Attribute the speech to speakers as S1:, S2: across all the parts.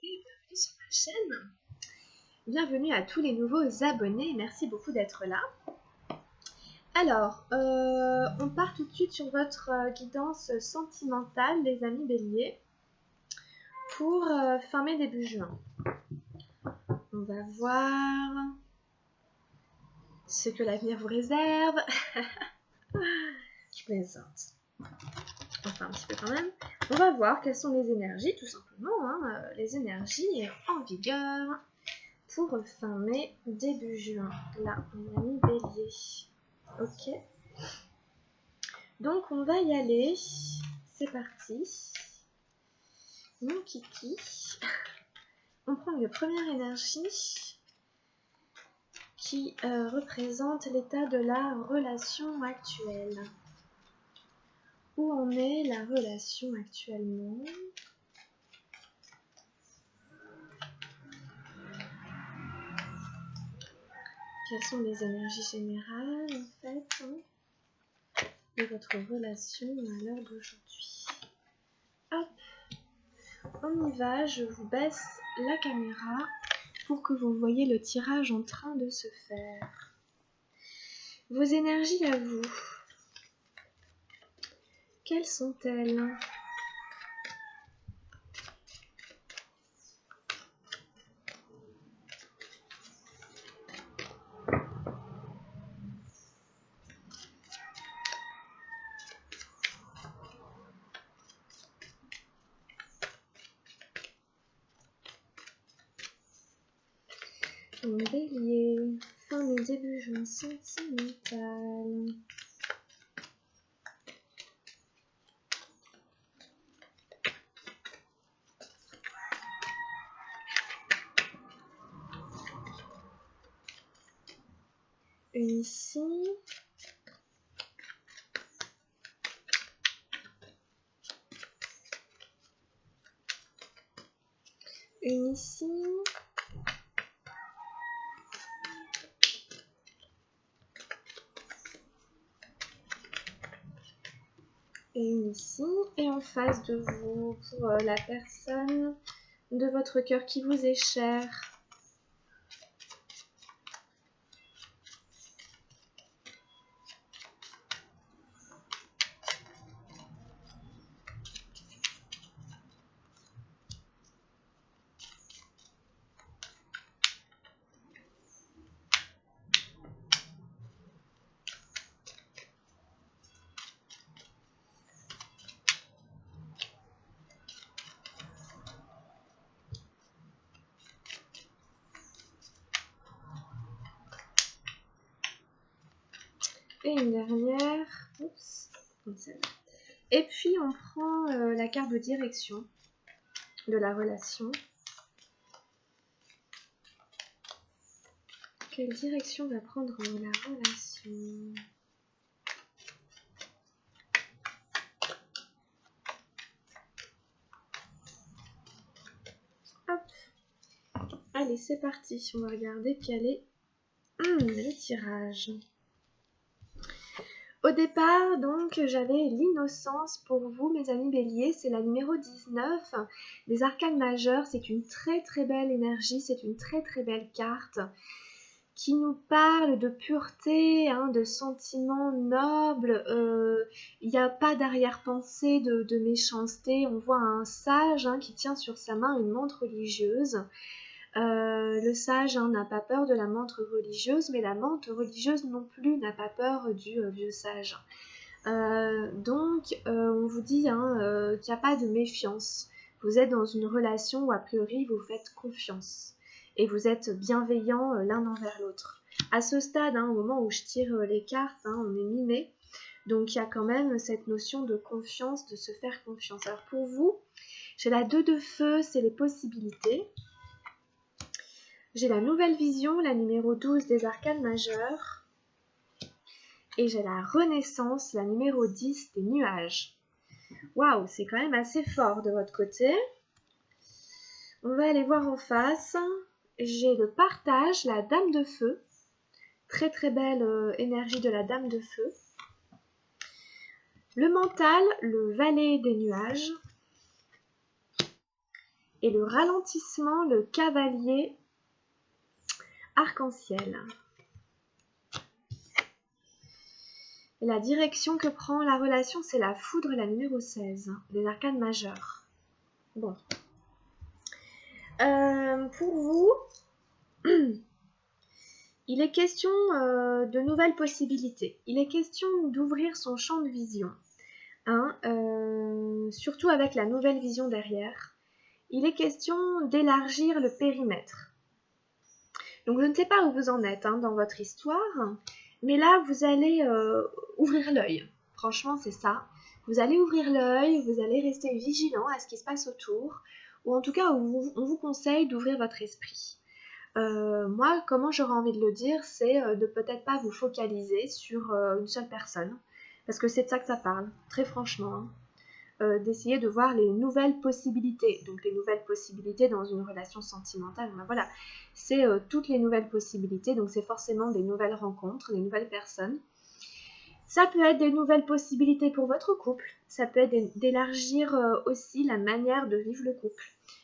S1: et bienvenue sur ma chaîne. Bienvenue à tous les nouveaux abonnés, merci beaucoup d'être là. Alors, on part tout de suite sur votre guidance sentimentale, les amis béliers, pour fin mai, début juin. On va voir ce que l'avenir vous réserve. Je plaisante. Enfin, un petit peu quand même. On va voir quelles sont les énergies, tout simplement, hein, les énergies en vigueur pour fin mai, début juin. Là, on a mis bélier. Ok. Donc, on va y aller. C'est parti. Mon kiki. On prend la première énergie qui représente l'état de la relation actuelle. Où en est la relation actuellement? Quelles sont les énergies générales en fait de votre relation à l'heure d'aujourd'hui? Hop, on y va, je vous baisse la caméra pour que vous voyez le tirage en train de se faire. Vos énergies à vous, quelles sont-elles? Bélier, fin mai, début juin, sentimental. Une ici. Une ici. Et une ici. Et en face de vous, pour la personne de votre cœur qui vous est chère. Et une dernière. Oups, comme celle-là. Et puis on prend la carte de direction de la relation. Quelle direction va prendre la relation? Hop. Allez, c'est parti. On va regarder quel est le tirage. Au départ, donc, j'avais l'innocence pour vous, mes amis béliers. C'est la numéro 19 des arcanes majeures. C'est une très très belle énergie. C'est une très très belle carte qui nous parle de pureté, hein, de sentiments nobles. Il n'y a pas d'arrière-pensée, de méchanceté. On voit un sage qui tient sur sa main une montre religieuse. Le sage n'a pas peur de la montre religieuse, mais la montre religieuse non plus n'a pas peur du vieux sage. Donc, on vous dit qu'il n'y a pas de méfiance. Vous êtes dans une relation où a priori vous faites confiance et vous êtes bienveillants l'un envers l'autre. À ce stade, au moment où je tire les cartes, on est mi-mai, donc il y a quand même cette notion de confiance, de se faire confiance. Alors pour vous, j'ai la 2 de feu, c'est les possibilités. J'ai la nouvelle vision, la numéro 12 des arcanes majeures. Et j'ai la renaissance, la numéro 10 des nuages. Waouh, c'est quand même assez fort de votre côté. On va aller voir en face. J'ai le partage, la dame de feu. Très très belle énergie de la dame de feu. Le mental, le valet des nuages. Et le ralentissement, le cavalier arc-en-ciel. Et la direction que prend la relation, c'est la foudre, la numéro 16, des arcanes majeures. Bon. Pour vous, il est question de nouvelles possibilités. Il est question d'ouvrir son champ de vision. Hein, surtout avec la nouvelle vision derrière. Il est question d'élargir le périmètre. Donc je ne sais pas où vous en êtes dans votre histoire, mais là vous allez ouvrir l'œil. Franchement c'est ça. Vous allez ouvrir l'œil, vous allez rester vigilant à ce qui se passe autour, ou en tout cas on vous conseille d'ouvrir votre esprit. Moi, comment j'aurais envie de le dire, c'est de peut-être pas vous focaliser sur une seule personne, parce que c'est de ça que ça parle, très franchement. D'essayer de voir les nouvelles possibilités. Donc les nouvelles possibilités dans une relation sentimentale, ben voilà, c'est toutes les nouvelles possibilités, donc c'est forcément des nouvelles rencontres, des nouvelles personnes. Ça peut être des nouvelles possibilités pour votre couple, ça peut être d'élargir aussi la manière de vivre le couple,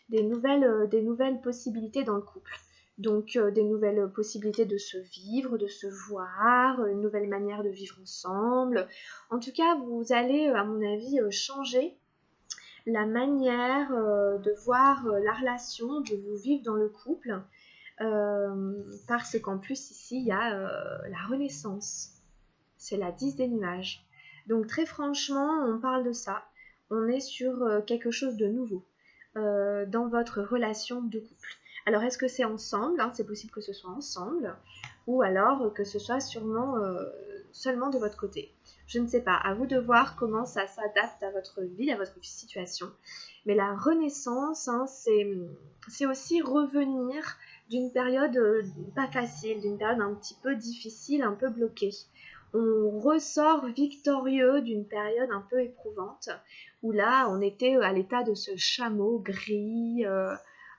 S1: des nouvelles possibilités dans le couple. Donc des nouvelles possibilités de se vivre, de se voir, une nouvelle manière de vivre ensemble. En tout cas, vous allez, à mon avis, changer la manière de voir la relation, de vous vivre dans le couple, parce qu'en plus ici, il y a la renaissance. C'est la 10 des nuages. Donc très franchement, on parle de ça. On est sur quelque chose de nouveau dans votre relation de couple. Alors, est-ce que c'est ensemble, c'est possible que ce soit ensemble, ou alors que ce soit sûrement seulement de votre côté. Je ne sais pas, à vous de voir comment ça s'adapte à votre vie, à votre situation. Mais la renaissance, c'est aussi revenir d'une période pas facile, d'une période un petit peu difficile, un peu bloquée. On ressort victorieux d'une période un peu éprouvante, où là, on était à l'état de ce chameau gris,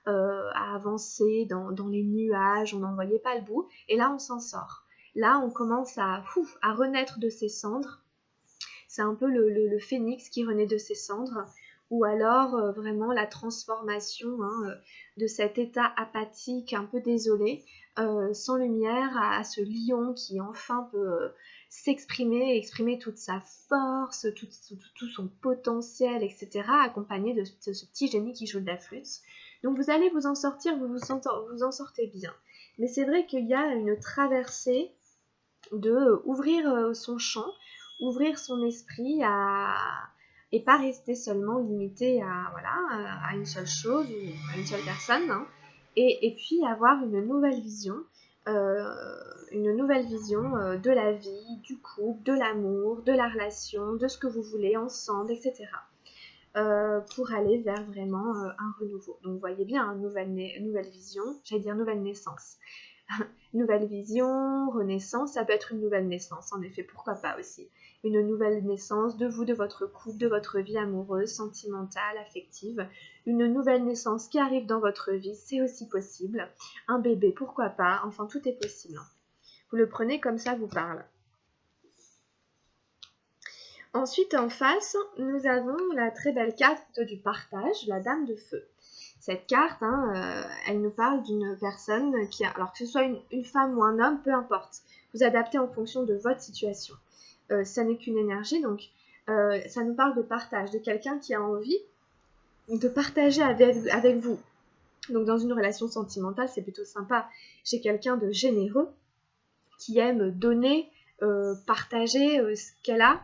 S1: à avancer dans les nuages, on n'en voyait pas le bout, et là on s'en sort. Là on commence à renaître de ses cendres, c'est un peu le phénix qui renaît de ses cendres, ou alors vraiment la transformation de cet état apathique, un peu désolé, sans lumière, à ce lion qui enfin peut s'exprimer, exprimer toute sa force, tout son potentiel, etc., accompagné de ce petit génie qui joue de la flûte. Donc vous allez vous en sortir, vous en sortez bien. Mais c'est vrai qu'il y a une traversée de ouvrir son champ, ouvrir son esprit et pas rester seulement limité à une seule chose ou à une seule personne, et puis avoir une nouvelle vision de la vie, du couple, de l'amour, de la relation, de ce que vous voulez ensemble, etc. Pour aller vers vraiment un renouveau. Donc vous voyez bien, nouvelle vision, j'allais dire nouvelle naissance. Nouvelle vision, renaissance, ça peut être une nouvelle naissance, en effet, pourquoi pas aussi. Une nouvelle naissance de vous, de votre couple, de votre vie amoureuse, sentimentale, affective. Une nouvelle naissance qui arrive dans votre vie, c'est aussi possible. Un bébé, pourquoi pas, enfin tout est possible. Vous le prenez comme ça vous parle. Ensuite, en face, nous avons la très belle carte du partage, la Dame de Feu. Cette carte, elle nous parle d'une personne qui a, alors que ce soit une femme ou un homme, peu importe, vous adaptez en fonction de votre situation. Ça n'est qu'une énergie, donc ça nous parle de partage, de quelqu'un qui a envie de partager avec vous. Donc dans une relation sentimentale, c'est plutôt sympa. J'ai quelqu'un de généreux qui aime donner, partager ce qu'elle a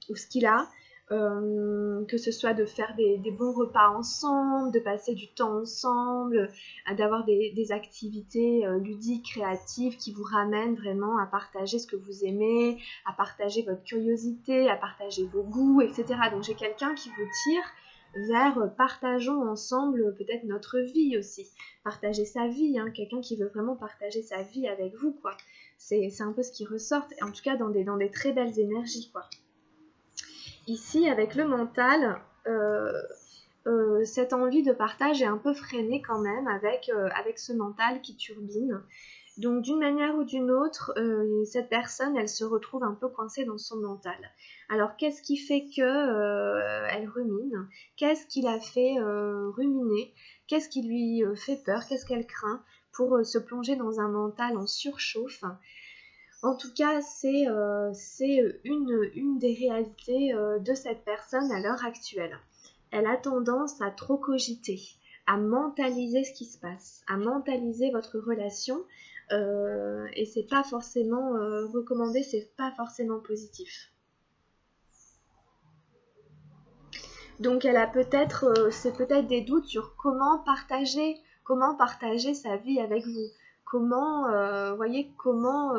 S1: ou ce qu'il a, que ce soit de faire des bons repas ensemble, de passer du temps ensemble, d'avoir des activités ludiques, créatives qui vous ramènent vraiment à partager ce que vous aimez, à partager votre curiosité, à partager vos goûts, etc. Donc j'ai quelqu'un qui vous tire vers partageons ensemble peut-être notre vie aussi, partager sa vie, quelqu'un qui veut vraiment partager sa vie avec vous, quoi. C'est un peu ce qui ressort, en tout cas dans des très belles énergies, quoi. Ici, avec le mental, cette envie de partage est un peu freinée quand même avec ce mental qui turbine. Donc d'une manière ou d'une autre, cette personne, elle se retrouve un peu coincée dans son mental. Alors qu'est-ce qui fait que elle rumine? Qu'est-ce qui l'a fait ruminer? qu'est-ce qui lui fait peur, qu'est-ce qu'elle craint pour se plonger dans un mental en surchauffe. En tout cas, c'est une des réalités de cette personne à l'heure actuelle. Elle a tendance à trop cogiter, à mentaliser ce qui se passe, à mentaliser votre relation, et c'est pas forcément recommandé, c'est pas forcément positif. Donc elle a c'est peut-être des doutes sur comment partager sa vie avec vous. Comment, comment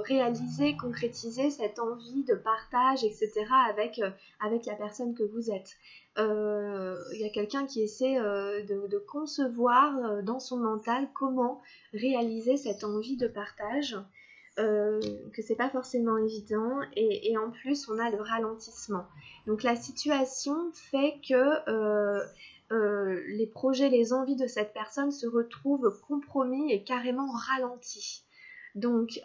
S1: réaliser, concrétiser cette envie de partage, etc. avec la personne que vous êtes. Il y a quelqu'un qui essaie de concevoir dans son mental comment réaliser cette envie de partage. Que c'est pas forcément évident et en plus on a le ralentissement. Donc la situation fait que les projets, les envies de cette personne se retrouvent compromis et carrément ralentis. Donc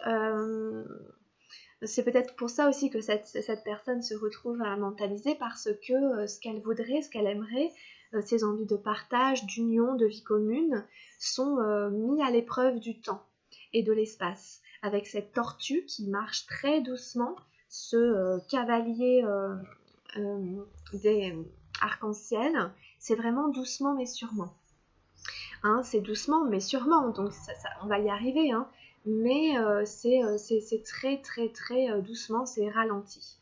S1: c'est peut-être pour ça aussi que cette personne se retrouve à mentaliser parce que ce qu'elle voudrait, ce qu'elle aimerait, ses envies de partage, d'union, de vie commune sont mis à l'épreuve du temps et de l'espace. Avec cette tortue qui marche très doucement, ce cavalier des arcs-en-ciel, c'est vraiment doucement mais sûrement. Hein, c'est doucement mais sûrement, donc on va y arriver, hein, mais c'est très très très doucement, c'est ralenti.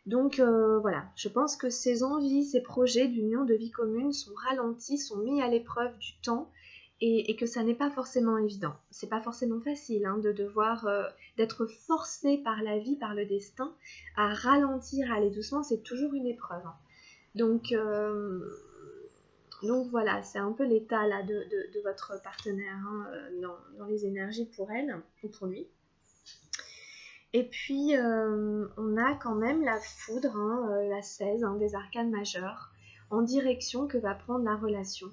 S1: Donc voilà, je pense que ces envies, ces projets d'union, de vie commune sont ralentis, sont mis à l'épreuve du temps et que ça n'est pas forcément évident. C'est pas forcément facile hein, de devoir d'être forcé par la vie, par le destin, à ralentir, à aller doucement, c'est toujours une épreuve. Hein. Donc voilà, c'est un peu l'état là de votre partenaire hein, dans les énergies pour elle ou pour lui. Et puis, on a quand même la foudre, hein, la 16 hein, des arcanes majeurs, en direction que va prendre la relation.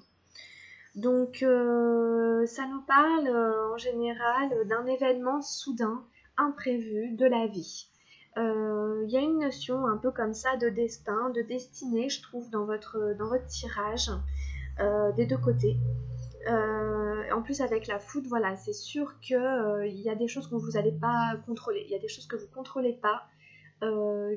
S1: Donc, ça nous parle en général d'un événement soudain, imprévu de la vie. Il y a une notion un peu comme ça de destin, de destinée, je trouve, dans votre tirage, des deux côtés. En plus avec la foudre, voilà, c'est sûr que y a des choses que vous n'allez pas contrôler, il y a des choses que vous ne contrôlez pas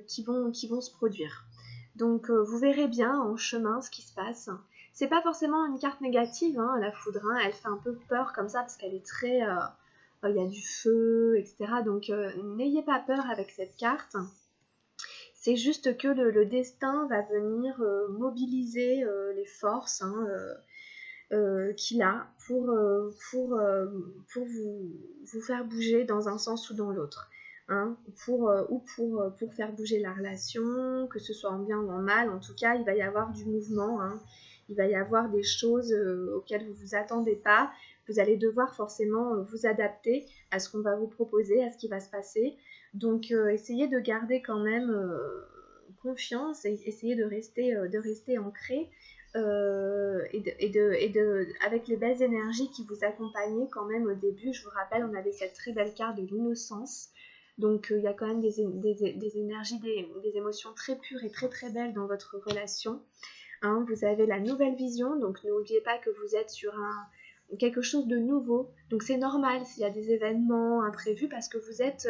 S1: qui vont se produire. Donc vous verrez bien en chemin ce qui se passe. C'est pas forcément une carte négative, hein, la foudre, hein, elle fait un peu peur comme ça parce qu'elle est très... il y a du feu, etc. Donc n'ayez pas peur avec cette carte. C'est juste que le destin va venir mobiliser les forces, hein, qu'il a pour vous faire bouger dans un sens ou dans l'autre. Hein, pour faire bouger la relation, que ce soit en bien ou en mal, en tout cas, il va y avoir du mouvement, hein, il va y avoir des choses auxquelles vous ne vous attendez pas, vous allez devoir forcément vous adapter à ce qu'on va vous proposer, à ce qui va se passer. Donc, essayez de garder quand même confiance et essayez de rester ancré. Avec les belles énergies qui vous accompagnaient quand même au début. Je vous rappelle, on avait cette très belle carte de l'innocence. Donc il y a quand même des énergies, des émotions très pures et très très belles dans votre relation. Hein, vous avez la nouvelle vision, donc n'oubliez pas que vous êtes sur quelque chose de nouveau. Donc c'est normal s'il y a des événements imprévus parce que vous êtes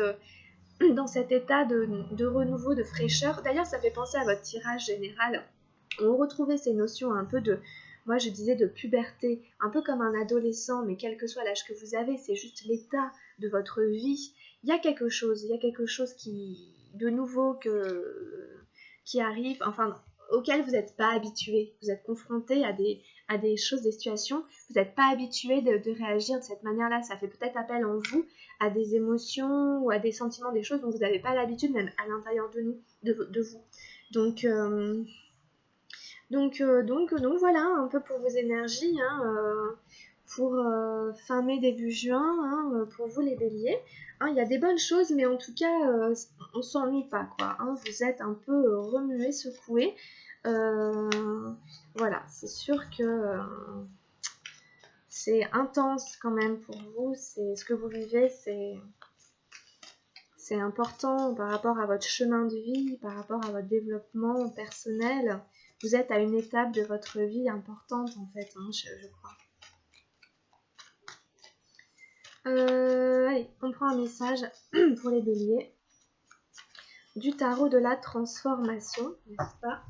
S1: dans cet état de renouveau, de fraîcheur. D'ailleurs, ça fait penser à votre tirage général. On retrouvait ces notions un peu de, moi je disais de puberté, un peu comme un adolescent, mais quel que soit l'âge que vous avez, c'est juste l'état de votre vie. Il y a quelque chose de nouveau qui arrive, enfin, auquel vous n'êtes pas habitué. Vous êtes confronté à des choses, des situations, vous n'êtes pas habitué de réagir de cette manière-là. Ça fait peut-être appel en vous à des émotions ou à des sentiments, des choses dont vous n'avez pas l'habitude, même à l'intérieur de vous. Donc voilà un peu pour vos énergies hein, pour fin mai début juin hein, pour vous les béliers. Hein, il y a des bonnes choses mais en tout cas on s'ennuie pas quoi. Hein, vous êtes un peu remués, secoués. Voilà, c'est sûr que c'est intense quand même pour vous. C'est ce que vous vivez, c'est important par rapport à votre chemin de vie, par rapport à votre développement personnel. Vous êtes à une étape de votre vie importante en fait, hein, je crois. Allez, on prend un message pour les béliers. Du tarot de la transformation, n'est-ce pas?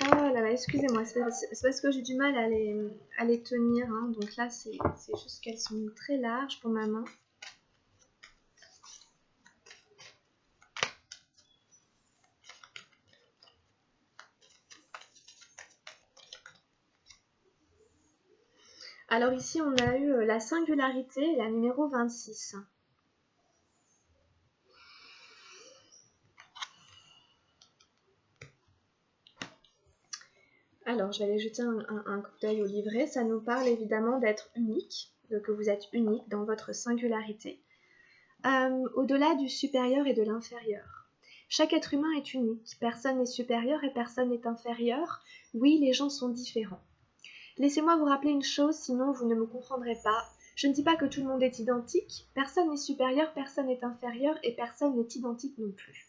S1: Oh là là, excusez-moi, c'est parce que j'ai du mal à les tenir, hein. Donc là c'est juste qu'elles sont très larges pour ma main. Alors ici on a eu la singularité, la numéro 26. Alors, je vais aller jeter un coup d'œil au livret. Ça nous parle évidemment d'être unique, que vous êtes unique dans votre singularité. Au-delà du supérieur et de l'inférieur. Chaque être humain est unique. Personne n'est supérieur et personne n'est inférieur. Oui, les gens sont différents. Laissez-moi vous rappeler une chose, sinon vous ne me comprendrez pas. Je ne dis pas que tout le monde est identique. Personne n'est supérieur, personne n'est inférieur et personne n'est identique non plus.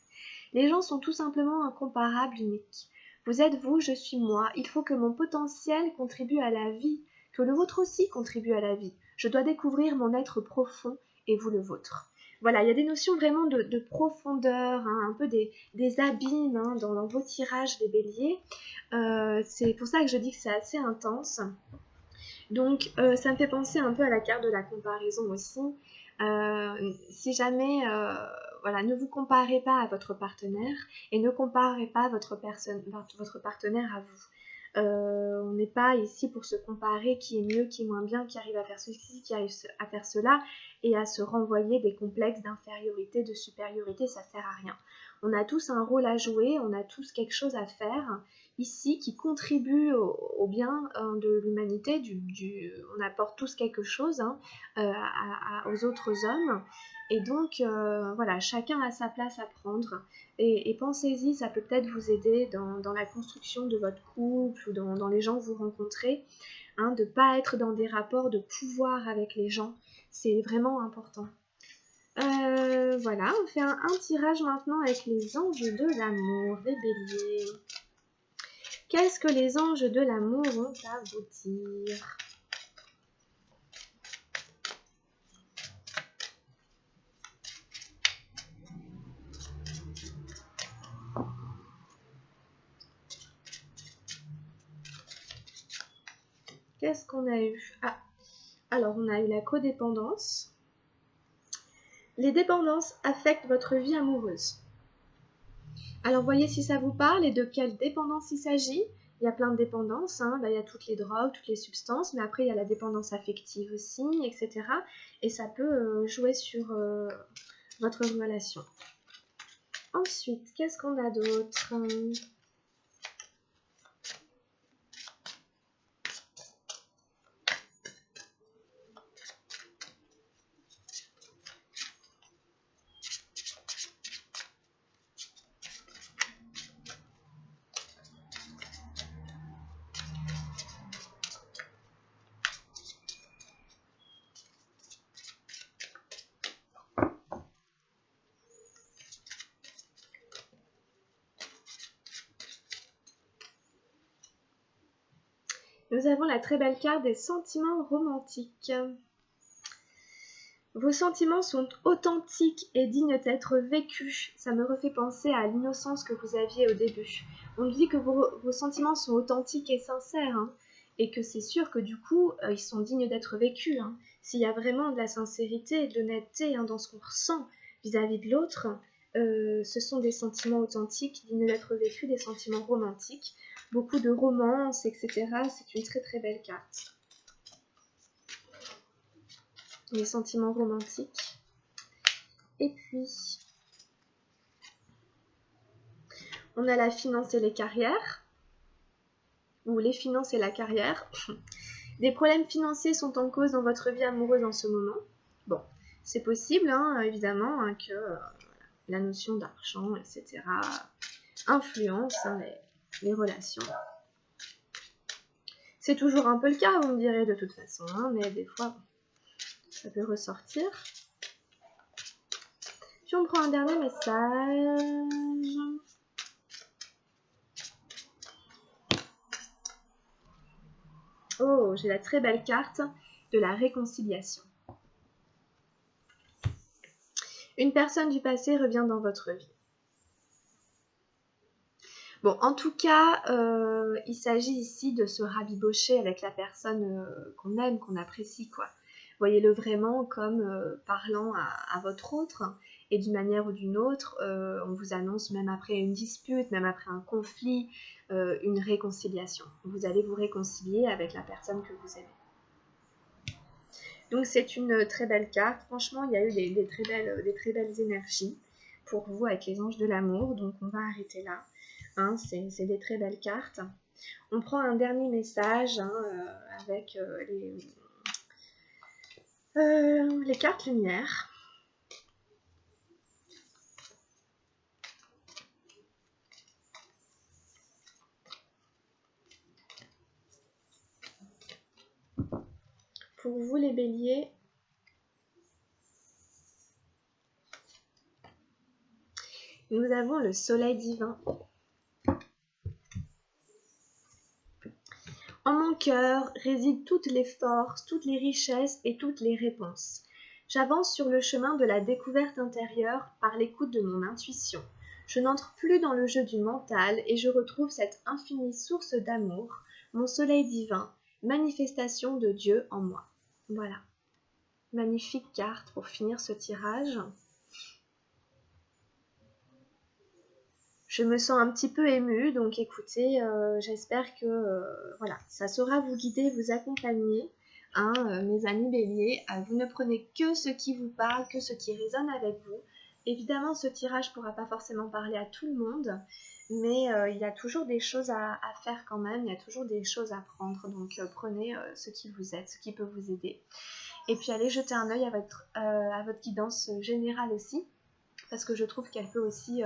S1: Les gens sont tout simplement incomparables, uniques. Vous êtes vous, je suis moi. Il faut que mon potentiel contribue à la vie, que le vôtre aussi contribue à la vie. Je dois découvrir mon être profond et vous le vôtre. Voilà, il y a des notions vraiment de profondeur, hein, un peu des abîmes hein, dans vos tirages des béliers. C'est pour ça que je dis que c'est assez intense. Donc, ça me fait penser un peu à la carte de la comparaison aussi. Si jamais, voilà, ne vous comparez pas à votre partenaire et ne comparez pas votre partenaire à vous. On n'est pas ici pour se comparer qui est mieux, qui est moins bien, qui arrive à faire ceci, qui arrive à faire cela et à se renvoyer des complexes d'infériorité, de supériorité, ça sert à rien. On a tous un rôle à jouer, on a tous quelque chose à faire ici qui contribue au bien de l'humanité, on apporte tous quelque chose hein, aux autres hommes et donc voilà, chacun a sa place à prendre et pensez-y, ça peut peut-être vous aider dans la construction de votre couple ou dans les gens que vous rencontrez, hein, de ne pas être dans des rapports de pouvoir avec les gens, c'est vraiment important. Voilà, on fait un tirage maintenant avec les anges de l'amour, les béliers. Qu'est-ce que les anges de l'amour ont à vous dire? Qu'est-ce qu'on a eu? Ah, alors on a eu la codépendance. Les dépendances affectent votre vie amoureuse. Alors voyez si ça vous parle et de quelle dépendance il s'agit. Il y a plein de dépendances, hein. Là, il y a toutes les drogues, toutes les substances, mais après il y a la dépendance affective aussi, etc. Et ça peut jouer sur votre relation. Ensuite, qu'est-ce qu'on a d'autre? Nous avons la très belle carte des sentiments romantiques. Vos sentiments sont authentiques et dignes d'être vécus. Ça me refait penser à l'innocence que vous aviez au début. On nous dit que vos sentiments sont authentiques et sincères, hein, et que c'est sûr que du coup, ils sont dignes d'être vécus. Hein. S'il y a vraiment de la sincérité et de l'honnêteté hein, dans ce qu'on ressent vis-à-vis de l'autre, ce sont des sentiments authentiques, dignes d'être vécus, des sentiments romantiques. Beaucoup de romance, etc. C'est une très très belle carte. Les sentiments romantiques. Et puis, on a la finance et les carrières, ou les finances et la carrière. Des problèmes financiers sont en cause dans votre vie amoureuse en ce moment. Bon, c'est possible, hein, évidemment, hein, que la notion d'argent, etc. influence les relations. C'est toujours un peu le cas, vous me direz de toute façon, hein, mais des fois, ça peut ressortir. Puis on prend un dernier message. Oh, j'ai la très belle carte de la réconciliation. Une personne du passé revient dans votre vie. Bon, en tout cas, il s'agit ici de se rabibocher avec la personne qu'on aime, qu'on apprécie, quoi. Voyez-le vraiment comme parlant à votre autre, et d'une manière ou d'une autre, on vous annonce même après une dispute, même après un conflit, une réconciliation. Vous allez vous réconcilier avec la personne que vous aimez. Donc c'est une très belle carte. Franchement, il y a eu des très belles énergies pour vous avec les anges de l'amour. Donc on va arrêter là. Hein, c'est des très belles cartes. On prend un dernier message hein, avec les cartes lumière. Pour vous les béliers, nous avons le soleil divin. En mon cœur résident toutes les forces, toutes les richesses et toutes les réponses. J'avance sur le chemin de la découverte intérieure par l'écoute de mon intuition. Je n'entre plus dans le jeu du mental et je retrouve cette infinie source d'amour, mon soleil divin, manifestation de Dieu en moi. Voilà. Magnifique carte pour finir ce tirage. Je me sens un petit peu émue, donc écoutez, j'espère que voilà, ça saura vous guider, vous accompagner, hein, mes amis béliers. Vous ne prenez que ce qui vous parle, que ce qui résonne avec vous. Évidemment, ce tirage ne pourra pas forcément parler à tout le monde, mais il y a toujours des choses à faire quand même, il y a toujours des choses à prendre, donc prenez ce qui vous aide, ce qui peut vous aider. Et puis allez jeter un œil à votre guidance générale aussi, parce que je trouve qu'elle peut aussi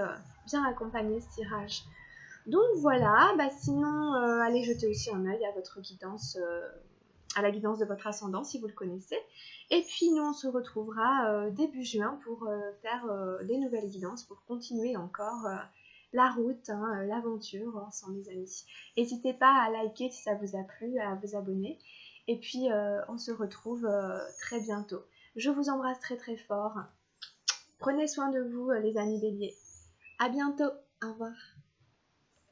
S1: bien accompagner ce tirage. Donc voilà, sinon allez jeter aussi un œil à votre guidance, à la guidance de votre ascendant si vous le connaissez. Et puis nous on se retrouvera début juin pour faire des nouvelles guidances, pour continuer encore la route, hein, l'aventure ensemble mes amis. N'hésitez pas à liker si ça vous a plu, à vous abonner. Et puis on se retrouve très bientôt. Je vous embrasse très très fort. Prenez soin de vous les amis béliers. À bientôt. Au revoir.